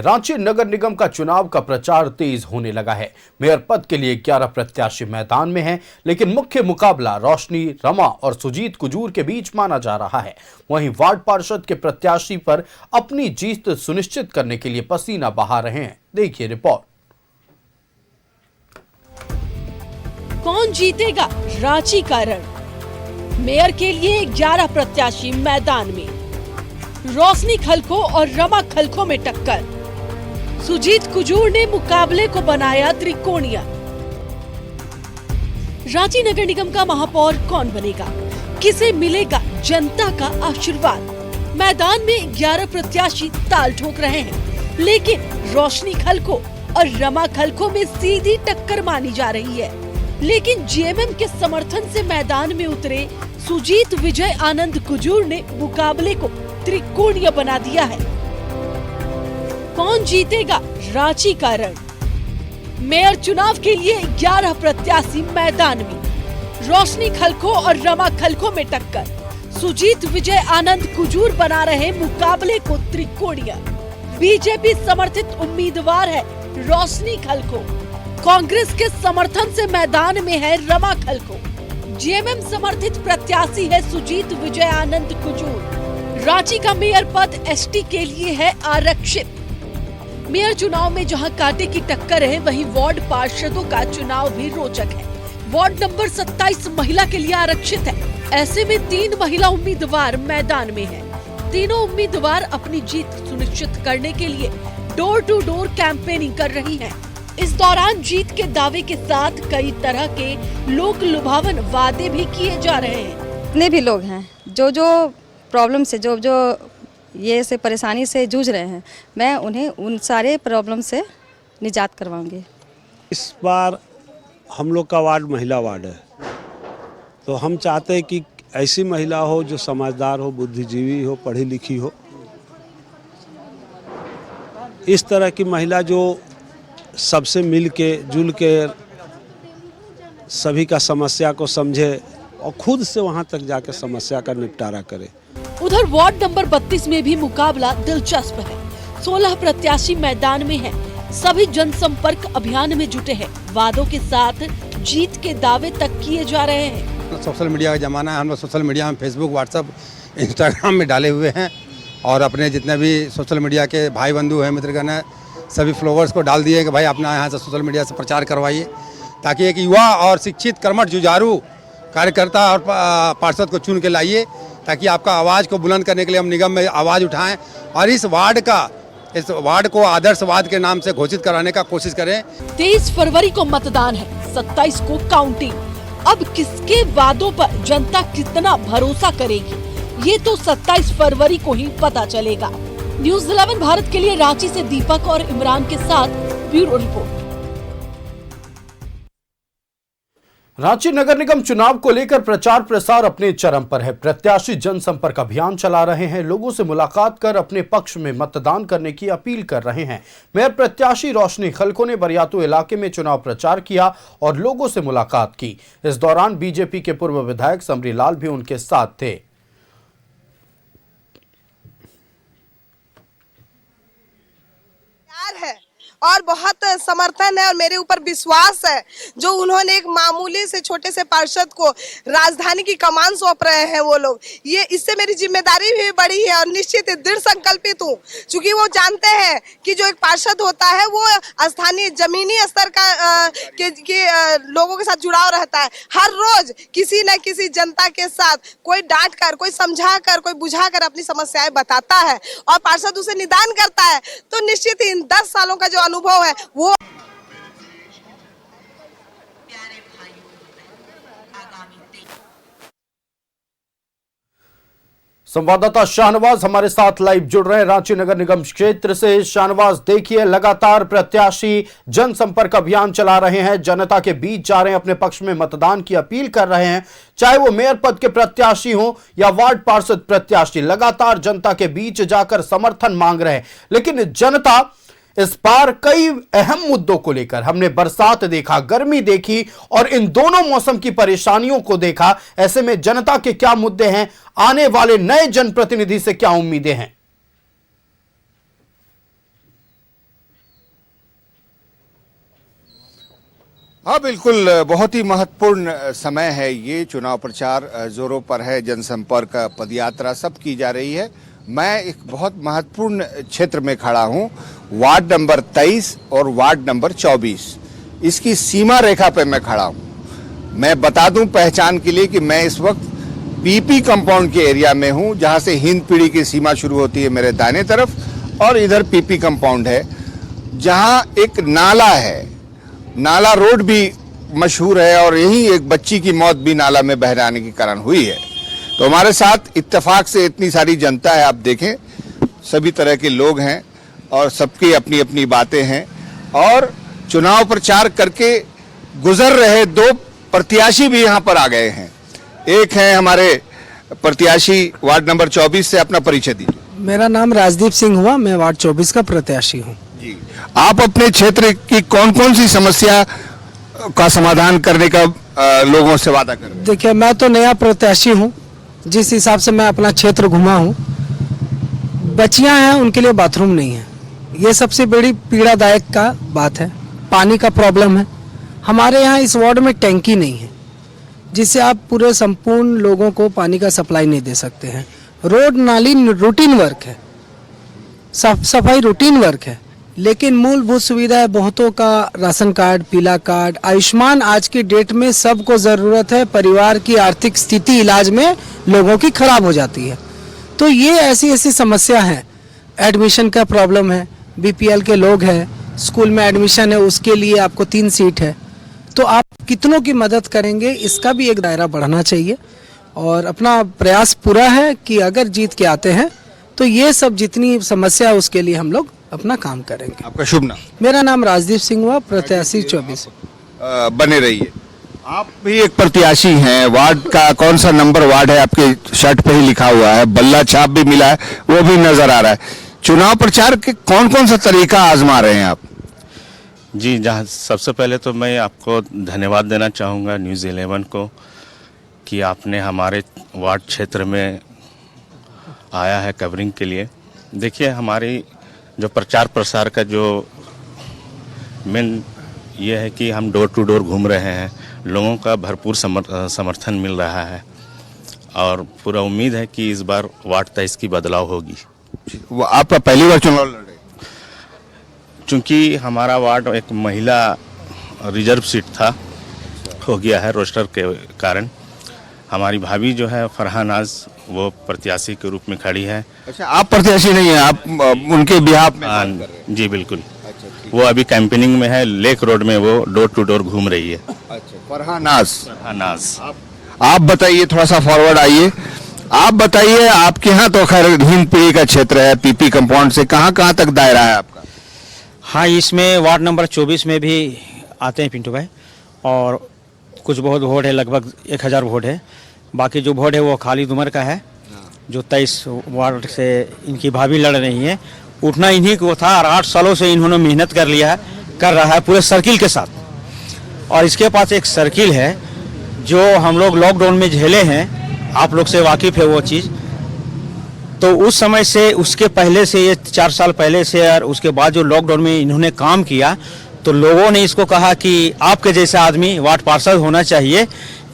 रांची नगर निगम का चुनाव का प्रचार तेज होने लगा है। मेयर पद के लिए 11 प्रत्याशी मैदान में हैं, लेकिन मुख्य मुकाबला रोशनी, रमा और सुजीत कुजूर के बीच माना जा रहा है। वहीं वार्ड पार्षद के प्रत्याशी पर अपनी जीत सुनिश्चित करने के लिए पसीना बहा रहे हैं। देखिए रिपोर्ट। कौन जीतेगा रांची का रण? मेयर के लिए 11 प्रत्याशी मैदान में। रोशनी खलखो और रमा खलखो में टक्कर। सुजीत कुजूर ने मुकाबले को बनाया त्रिकोणीय। रांची नगर निगम का महापौर कौन बनेगा? किसे मिलेगा जनता का आशीर्वाद? मैदान में 11 प्रत्याशी ताल ठोक रहे हैं, लेकिन रोशनी खलखो और रमा खलखो में सीधी टक्कर मानी जा रही है। लेकिन जीएमएम के समर्थन से मैदान में उतरे सुजीत विजय आनंद कुजूर ने मुकाबले को त्रिकोणीय बना दिया है। कौन जीतेगा रांची का रण? मेयर चुनाव के लिए 11 प्रत्याशी मैदान में। रोशनी खलखो और रमा खलखो में टक्कर। सुजीत विजय आनंद कुजूर बना रहे मुकाबले को त्रिकोणीय। बीजेपी समर्थित उम्मीदवार है रोशनी खलखो। कांग्रेस के समर्थन से मैदान में है रमा खलखो। जीएमएम समर्थित प्रत्याशी है सुजीत विजय आनंद कुजूर। रांची का मेयर पद एसटी के लिए है आरक्षित। मेयर चुनाव में जहां कांटे की टक्कर है, वहीं वार्ड पार्षदों का चुनाव भी रोचक है। वार्ड नंबर 27 महिला के लिए आरक्षित है। ऐसे में 3 महिला उम्मीदवार मैदान में हैं। तीनों उम्मीदवार अपनी जीत सुनिश्चित करने के लिए डोर टू डोर कैंपेनिंग कर रही हैं। इस दौरान जीत के दावे के साथ कई तरह के लोक लुभावन वादे भी किए जा रहे हैं। जितने भी लोग हैं जो प्रॉब्लम से जो ये से परेशानी से जूझ रहे हैं, मैं उन्हें उन सारे प्रॉब्लम से निजात करवाऊंगी। इस बार हम लोग का वार्ड महिला वार्ड है, तो हम चाहते हैं कि ऐसी महिला हो जो समझदार हो, बुद्धिजीवी हो, पढ़ी लिखी हो। इस तरह की महिला जो सबसे मिल के जुल के सभी का समस्या को समझे और खुद से वहां तक जाकर समस्या का निपटारा करे। उधर वार्ड नंबर 32 में भी मुकाबला दिलचस्प है। 16 प्रत्याशी मैदान में हैं। सभी जनसंपर्क अभियान में जुटे हैं। वादों के साथ जीत के दावे तक किए जा रहे हैं। सोशल मीडिया का जमाना है। हम लोग सोशल मीडिया में फेसबुक, व्हाट्सएप, इंस्टाग्राम में डाले हुए हैं और अपने जितने भी सोशल मीडिया के भाई बंधु हैं, मित्रगण हैं, सभी फॉलोअर्स को डाल दिए कि भाई अपना यहाँ से सोशल मीडिया से प्रचार करवाइए, ताकि एक युवा और शिक्षित, कर्मठ, जुझारू कार्यकर्ता और पार्षद को चुन के लाइए, ताकि आपका आवाज़ को बुलंद करने के लिए हम निगम में आवाज़ उठाएं और इस वार्ड को आदर्शवाद के नाम से घोषित कराने का कोशिश करें। 23 फरवरी को मतदान है, 27 को काउंटिंग। अब किसके वादों पर जनता कितना भरोसा करेगी, ये तो 27 फरवरी को ही पता चलेगा। न्यूज़ 11 भारत के लिए रांची से दीपक और इमरान के साथ ब्यूरो रिपोर्ट। रांची नगर निगम चुनाव को लेकर प्रचार प्रसार अपने चरम पर है। प्रत्याशी जनसंपर्क अभियान चला रहे हैं, लोगों से मुलाकात कर अपने पक्ष में मतदान करने की अपील कर रहे हैं। मेयर प्रत्याशी रोशनी खलखो ने बरियातू इलाके में चुनाव प्रचार किया और लोगों से मुलाकात की। इस दौरान बीजेपी के पूर्व विधायक समरी लाल भी उनके साथ थे। और बहुत समर्थन है और मेरे ऊपर विश्वास है जो उन्होंने एक मामूली से छोटे से पार्षद को राजधानी की कमान सौंप रहे हैं वो लोग। ये इससे मेरी जिम्मेदारी भी बढ़ी है और निश्चित दृढ़ संकल्पित हूँ, क्योंकि वो जानते हैं कि जो एक पार्षद होता है वो स्थानीय जमीनी स्तर का के लोगों के साथ जुड़ाव रहता है। हर रोज किसी न किसी जनता के साथ कोई डांट कर, कोई समझा कर, कोई बुझा कर अपनी समस्याएं बताता है और पार्षद उसे निदान करता है। तो निश्चित इन 10 सालों का जो अनुभव है वो संवाददाता शाहनवाज हमारे साथ लाइव जुड़ रहे हैं रांची नगर निगम क्षेत्र से। शाहनवाज, देखिए लगातार प्रत्याशी जनसंपर्क अभियान चला रहे हैं, जनता के बीच जा रहे हैं, अपने पक्ष में मतदान की अपील कर रहे हैं, चाहे वो मेयर पद के प्रत्याशी हो या वार्ड पार्षद प्रत्याशी, लगातार जनता के बीच जाकर समर्थन मांग रहे हैं। लेकिन जनता इस बार कई अहम मुद्दों को लेकर, हमने बरसात देखा, गर्मी देखी और इन दोनों मौसम की परेशानियों को देखा। ऐसे में जनता के क्या मुद्दे हैं, आने वाले नए जनप्रतिनिधि से क्या उम्मीदें हैं? हाँ बिल्कुल, बहुत ही महत्वपूर्ण समय है ये। चुनाव प्रचार जोरों पर है, जनसंपर्क पदयात्रा सब की जा रही है। मैं एक बहुत महत्वपूर्ण क्षेत्र में खड़ा हूँ, वार्ड नंबर 23 और वार्ड नंबर 24। इसकी सीमा रेखा पे मैं खड़ा हूँ। मैं बता दूं पहचान के लिए कि मैं इस वक्त पीपी कंपाउंड के एरिया में हूँ, जहाँ से हिंद पीढ़ी की सीमा शुरू होती है मेरे दाहिने तरफ, और इधर पीपी कंपाउंड है, जहाँ एक नाला है। नाला रोड भी मशहूर है और यही एक बच्ची की मौत भी नाला में बह जाने के कारण हुई है। तो हमारे साथ इत्तेफाक से इतनी सारी जनता है, आप देखें सभी तरह के लोग हैं और सबकी अपनी अपनी बातें हैं। और चुनाव प्रचार करके गुजर रहे दो प्रत्याशी भी यहाँ पर आ गए हैं। एक है हमारे प्रत्याशी वार्ड नंबर 24 से, अपना परिचय दीजिए। मेरा नाम राजदीप सिंह हुआ, मैं वार्ड 24 का प्रत्याशी हूँ। जी, आप अपने क्षेत्र की कौन कौन सी समस्या का समाधान करने का लोगों से वादा कर रहे हैं? देखिए, मैं तो नया प्रत्याशी हूँ। जिस हिसाब से मैं अपना क्षेत्र घुमा हूँ, बच्चियाँ हैं उनके लिए बाथरूम नहीं है, ये सबसे बड़ी पीड़ादायक का बात है। पानी का प्रॉब्लम है, हमारे यहाँ इस वार्ड में टैंकी नहीं है, जिससे आप पूरे संपूर्ण लोगों को पानी का सप्लाई नहीं दे सकते हैं। रोड नाली रूटीन वर्क है, साफ सफाई रूटीन वर्क है, लेकिन मूलभूत सुविधाएं बहुतों का राशन कार्ड, पीला कार्ड, आयुष्मान आज की डेट में सबको ज़रूरत है। परिवार की आर्थिक स्थिति इलाज में लोगों की खराब हो जाती है, तो ये ऐसी ऐसी समस्या है। एडमिशन का प्रॉब्लम है, बीपीएल के लोग हैं, स्कूल में एडमिशन है, उसके लिए आपको 3 सीट है, तो आप कितनों की मदद करेंगे, इसका भी एक दायरा बढ़ना चाहिए। और अपना प्रयास पूरा है कि अगर जीत के आते हैं तो ये सब जितनी समस्या है उसके लिए हम लोग अपना काम करेंगे। आपका शुभ नाम? मेरा नाम राजदीप सिंह हुआ, प्रत्याशी 24। बने रहिए। आप भी एक प्रत्याशी हैं। वार्ड का कौन सा नंबर वार्ड है? आपके शर्ट पे ही लिखा हुआ है, बल्ला छाप भी मिला है, वो भी नजर आ रहा है। चुनाव प्रचार के कौन कौन सा तरीका आजमा रहे हैं आप? जी, जहाँ सबसे पहले तो मैं आपको धन्यवाद देना चाहूँगा न्यूज़ 11 को कि आपने हमारे वार्ड क्षेत्र में आया है कवरिंग के लिए। देखिए, हमारी जो प्रचार प्रसार का जो मेन ये है कि हम डोर टू डोर घूम रहे हैं, लोगों का भरपूर समर्थन मिल रहा है और पूरा उम्मीद है कि इस बार वार्ड 23 की बदलाव होगी। आपका पहली बार चुनाव लड़ रहे? चूँकि हमारा वार्ड एक महिला रिजर्व सीट था, हो गया है रोस्टर के कारण। हमारी भाभी जो है फरहान नाज, वो प्रत्याशी के रूप में खड़ी है। अच्छा, आप प्रत्याशी नहीं है, आप उनके बिहाफ में बात कर रहे हैं? जी बिल्कुल। वो अभी कैंपेनिंग में है, लेक रोड में वो डोर टू डोर घूम रही है। अच्छा, फरहान नाज। आप बताइए, थोड़ा सा फॉरवर्ड आइए। आप बताइए, आपके यहाँ तो खैर हिंद पीढ़ी का क्षेत्र है, पीपी कंपाउंड से कहाँ कहाँ तक दायरा है आपका? हाँ, इसमें वार्ड नंबर 24 में भी आते हैं पिंटू भाई, और कुछ बहुत वोट है, लगभग 1000 वोट है। बाकी जो वोट है वो खालिद उमर का है, जो 23 वार्ड से इनकी भाभी लड़ रही है। उठना इन्हीं को था और 8 सालों से इन्होंने मेहनत कर रहा है पूरे सर्किल के साथ। और इसके पास एक सर्किल है जो हम लोग लॉकडाउन में झेले हैं, आप लोग से वाकिफ़ है वो चीज़। तो उस समय से, उसके पहले से, ये 4 साल पहले से और उसके बाद जो लॉकडाउन में इन्होंने काम किया, तो लोगों ने इसको कहा कि आपके जैसा आदमी वार्ड पार्षद होना चाहिए,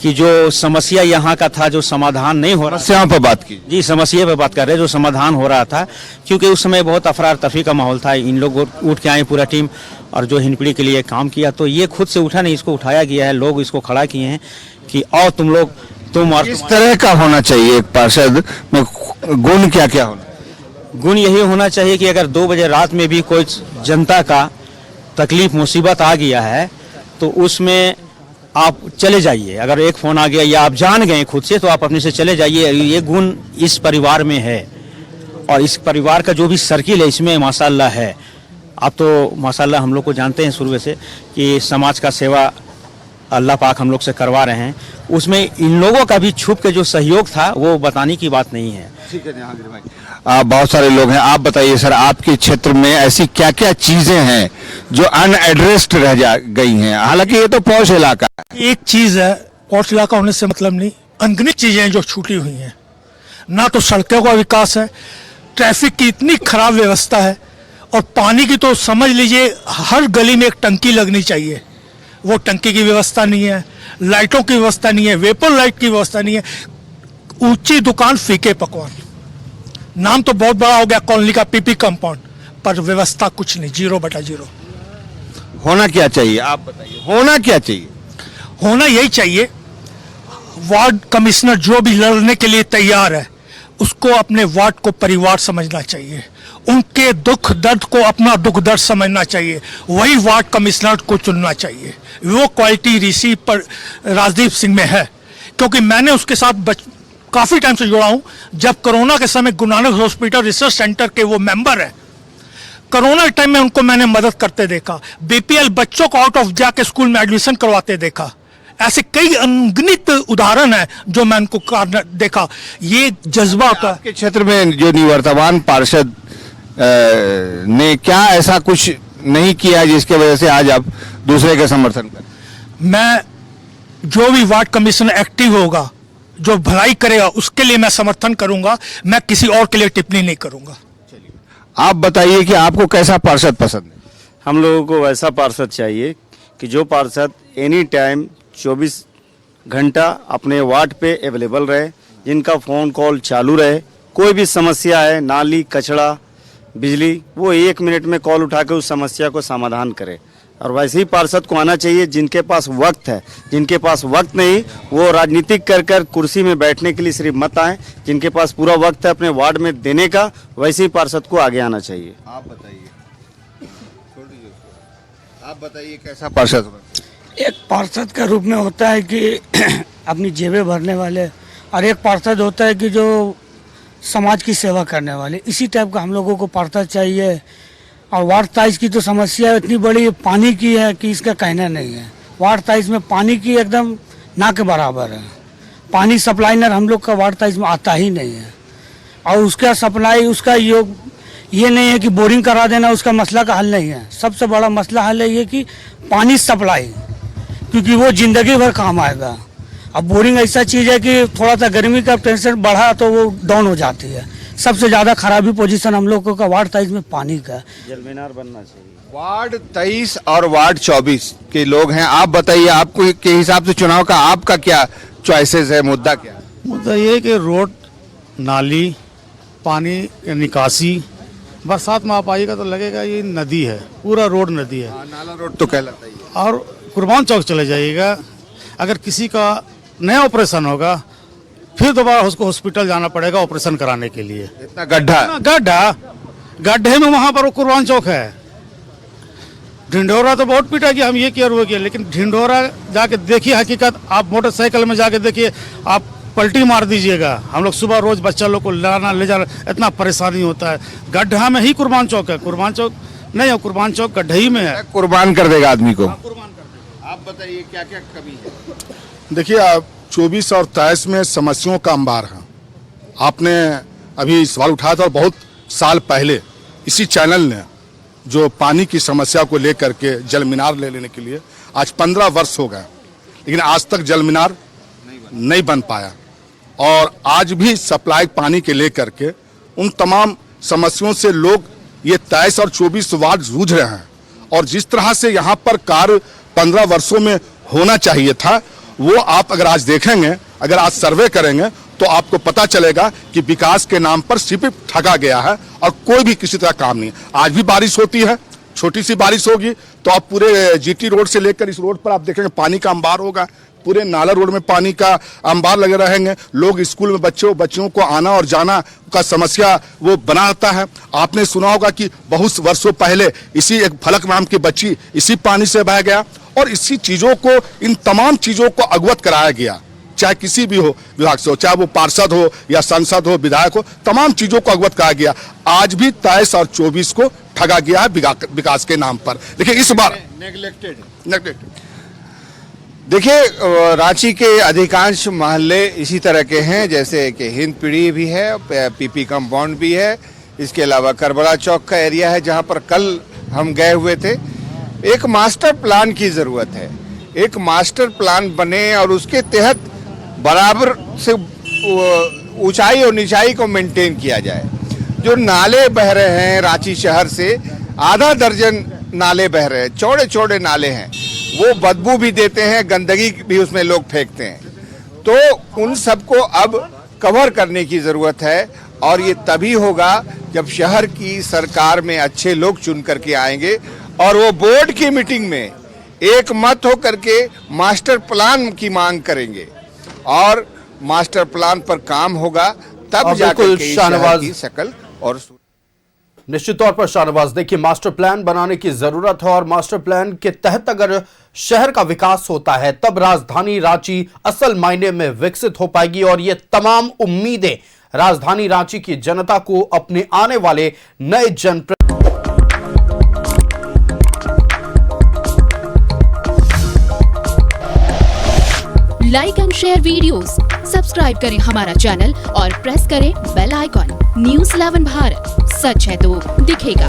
कि जो समस्या यहाँ का था, जो समाधान नहीं हो रहा। समस्याओं पर बात की? जी, समस्या पे बात कर रहे हैं, जो समाधान हो रहा था, क्योंकि उस समय बहुत अफरा तफरी का माहौल था। इन लोग उठ के आए पूरा टीम, और जो हिंदपीढ़ी के लिए काम किया, तो ये खुद से उठा नहीं, इसको उठाया गया है, लोग इसको खड़ा किए हैं कि आओ तुम लोग, तुम और किस तरह का होना चाहिए एक पार्षद में? गुण क्या क्या होना? गुण यही होना चाहिए कि अगर 2 बजे रात में भी कोई जनता का तकलीफ मुसीबत आ गया है, तो उसमें आप चले जाइए। अगर एक फ़ोन आ गया या आप जान गए खुद से, तो आप अपने से चले जाइए। ये गुण इस परिवार में है, और इस परिवार का जो भी सर्किल है इसमें माशाल्लाह है। आप तो माशाल्लाह हम लोग को जानते हैं शुरू से कि समाज का सेवा अल्लाह पाक हम लोग से करवा रहे हैं, उसमें इन लोगों का भी छुप के जो सहयोग था वो बताने की बात नहीं है। ठीक है जहांगीर भाई, बहुत सारे लोग हैं। आप बताइए सर, आपके क्षेत्र में ऐसी क्या क्या चीजें हैं जो अनएड्रेस्ड रह गई हैं? हालांकि ये तो पॉश इलाका है। एक चीज है, पॉश इलाका होने से मतलब नहीं, अनगिनत चीजें हैं जो छूटी हुई हैं। ना तो सड़कों का विकास है, ट्रैफिक की इतनी खराब व्यवस्था है, और पानी की तो समझ लीजिए हर गली में एक टंकी लगनी चाहिए। वो टंकी की व्यवस्था नहीं है, लाइटों की व्यवस्था नहीं है, वेपर लाइट की व्यवस्था नहीं है। ऊंची दुकान फीके पकवान, नाम तो बहुत बड़ा हो गया कॉलोनी का पीपी कंपाउंड, पर व्यवस्था कुछ नहीं, 0/0। होना क्या चाहिए आप बताइए, होना क्या चाहिए? होना यही चाहिए, वार्ड कमिश्नर जो भी लड़ने के लिए तैयार है उसको अपने वार्ड को परिवार समझना चाहिए, उनके दुख दर्द को अपना दुख दर्द समझना चाहिए, वही वार्ड कमिश्नर को चुनना चाहिए। वो क्वालिटी ऋषि पर राजदीप सिंह में है, क्योंकि मैंने उसके साथ काफी टाइम से जुड़ा हूं। जब कोरोना के समय Guru Nanak hospital research centre के वो मेंबर है, कोरोना के टाइम में उनको मैंने मदद करते देखा, बीपीएल बच्चों को आउट ऑफ जाके स्कूल में एडमिशन करवाते देखा। ऐसे कई अनगिनत उदाहरण है जो मैं उनको देखा। ये जज्बा होता है। आपके क्षेत्र में जो निवर्तमान पार्षद ने क्या ऐसा कुछ नहीं किया जिसके वजह से आज आप दूसरे का समर्थन करें? मैं जो भी वार्ड कमिश्नर एक्टिव होगा, जो भलाई करेगा, उसके लिए मैं समर्थन करूंगा, मैं किसी और के लिए टिप्पणी नहीं करूंगा। आप बताइए कि आपको कैसा पार्षद पसंद है? हम लोगों को वैसा पार्षद चाहिए कि जो पार्षद एनी टाइम 24 घंटा अपने वार्ड पे अवेलेबल रहे, जिनका फ़ोन कॉल चालू रहे, कोई भी समस्या है, नाली, कचरा, बिजली, वो 1 मिनट में कॉल उठा के उस समस्या को समाधान करे। और वैसे ही पार्षद को आना चाहिए जिनके पास वक्त है, जिनके पास वक्त नहीं वो राजनीतिक कर कुर्सी में बैठने के लिए सिर्फ मत आए, जिनके पास पूरा वक्त है अपने वार्ड में देने का, वैसे ही पार्षद को आगे आना चाहिए। आप बताइए, आप बताइए कैसा पार्षद होगा? एक पार्षद का रूप में होता है कि अपनी जेबें भरने वाले, और एक पार्षद होता है कि जो समाज की सेवा करने वाले। इसी टाइप का हम लोगों को पार्षद चाहिए। और वार्ड 23 की तो समस्या इतनी बड़ी पानी की है कि इसका कहना नहीं है। वार्ड 23 में पानी की एकदम ना के बराबर है। पानी सप्लाइनर हम लोग का वार्ड 23 में आता ही नहीं है, और उसका सप्लाई, उसका योग ये नहीं है कि बोरिंग करा देना उसका मसला का हल नहीं है। सबसे बड़ा मसला हल है ये कि पानी सप्लाई, क्योंकि वो जिंदगी भर काम आएगा। अब बोरिंग ऐसा चीज़ है कि थोड़ा सा गर्मी का टेंशन बढ़ा तो वो डाउन हो जाती है। सबसे ज़्यादा खराबी पोजीशन हम लोगों का वार्ड 23 में पानी का। जल मीनार बनना चाहिए। वार्ड 23 और वार्ड 24 के लोग हैं, आप बताइए आपको के हिसाब से चुनाव का आपका क्या चॉइसेस है, मुद्दा क्या है? मुद्दा ये है कि रोड, नाली, पानी निकासी, बरसात में आप आइएगा तो लगेगा ये नदी है, पूरा रोड नदी है। नाला रोड तो कहलाता ही है। और कुर्बान चौक चले जाइएगा, अगर किसी का नया ऑपरेशन होगा फिर दोबारा उसको हॉस्पिटल जाना पड़ेगा ऑपरेशन कराने के लिए। इतना गड्ढे में वहां पर वो कुर्बान चौक है। ढिंढोरा तो बहुत पीटा कि हम ये किया वो किया, लेकिन ढिंढोरा जाके देखिए हकीकत। आप मोटरसाइकिल में जाके देखिए, आप पलटी मार दीजिएगा। हम लोग सुबह रोज बच्चा लोग को लाना ले जाना इतना परेशानी होता है। गड्ढा में ही कुर्बान चौक है, कुर्बान चौक नहीं है, कुर्बान चौक गड्ढे ही में है। कुर्बान कर देगा आदमी को। आप बताइए क्या क्या कमी है? देखिए, आप 24 और 23 में समस्याओं का अंबार है। आपने अभी सवाल उठाया था, और बहुत साल पहले इसी चैनल ने जो पानी की समस्या को लेकर के जल मीनार ले लेने के लिए आज 15 वर्ष हो गए, लेकिन आज तक जल मीनार नहीं बन पाया। और आज भी सप्लाई पानी के लेकर के उन तमाम समस्याओं से लोग ये 23 और 24 वार्ड जूझ रहे हैं। और जिस तरह से यहाँ पर कार्य 15 वर्षों में होना चाहिए था, वो आप अगर आज देखेंगे, अगर आज सर्वे करेंगे तो आपको पता चलेगा कि विकास के नाम पर सिर्फ ठगा गया है और कोई भी किसी तरह काम नहीं। आज भी बारिश होती है, छोटी सी बारिश होगी तो आप पूरे जीटी रोड से लेकर इस रोड पर आप देखेंगे पानी का अंबार होगा। पूरे नाला रोड में पानी का अंबार लगे रहेंगे। लोग स्कूल में बच्चों को आना और जाना का समस्या वो बना रहता है। आपने सुना होगा कि बहुत वर्षों पहले इसी एक फलक नाम की बच्ची इसी पानी से बह गया, और इसी चीजों को, इन तमाम चीजों को अवगत कराया गया, चाहे किसी भी हो विभाग से हो, चाहे वो पार्षद हो या सांसद हो, विधायक हो, तमाम चीजों को अवगत कराया गया। आज भी 23 और 24 को ठगा गया है विकास के नाम पर। देखिए इस बार नेग्लेक्टेड। देखिए, रांची के अधिकांश मोहल्ले इसी तरह के हैं, जैसे कि हिंद पीढ़ी भी है, पीपी कंपाउंड भी है, इसके अलावा करबला चौक का एरिया है जहां पर कल हम गए हुए थे। एक मास्टर प्लान की जरूरत है, एक मास्टर प्लान बने और उसके तहत बराबर से ऊंचाई और निचाई को मेंटेन किया जाए। जो नाले बह रहे हैं रांची शहर से, आधा दर्जन नाले बह रहे हैं, चौड़े चौड़े नाले हैं। वो बदबू भी देते हैं, गंदगी भी उसमें लोग फेंकते हैं। तो उन सबको अब कवर करने की जरूरत है और ये तभी होगा जब शहर की सरकार में अच्छे लोग चुन करके आएंगे और वो बोर्ड की मीटिंग में एक मत होकर के मास्टर प्लान की मांग करेंगे और मास्टर प्लान पर काम होगा, तब जाकर के शहर की शक्ल और निश्चित तौर पर शाहनवाज, देखिए मास्टर प्लान बनाने की जरूरत है और मास्टर प्लान के तहत अगर शहर का विकास होता है तब राजधानी रांची असल मायने में विकसित हो पाएगी और ये तमाम उम्मीदें राजधानी रांची की जनता को अपने आने वाले नए like and share videos, subscribe करें हमारा चैनल और प्रेस करें बेल आइकॉन। न्यूज़ 11 भारत, सच है तो दिखेगा।